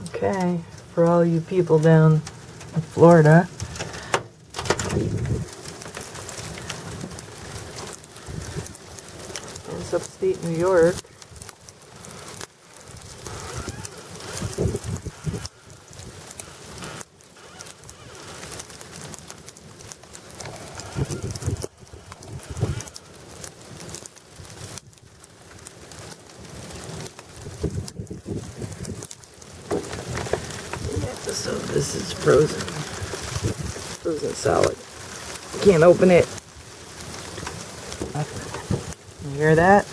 Okay, for all you people down in Florida, it's upstate New York. So this is frozen solid. Can't open it. You hear that?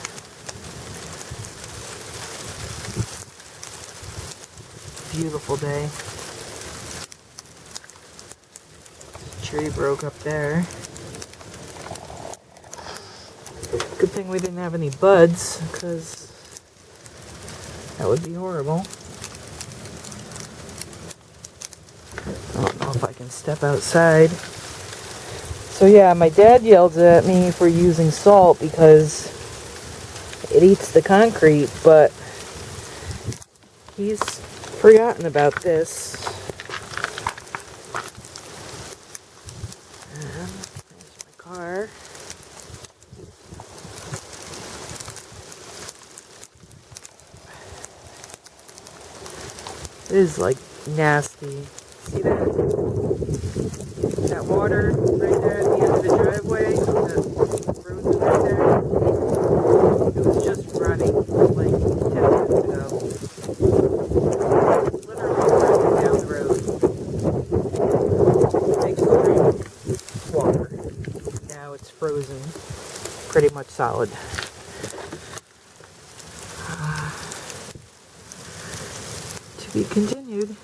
Beautiful day. Tree broke up there. Good thing we didn't have any buds, because that would be horrible. I don't know if I can step outside. So yeah, my dad yelled at me for using salt because it eats the concrete, but he's forgotten about this. And there's my car. It is like nasty. See that? That water right there at the end of the driveway? That frozen right there? It was just running like 10 minutes ago. It's literally running down the road. Extreme water. Now it's frozen. Pretty much solid. To be continued.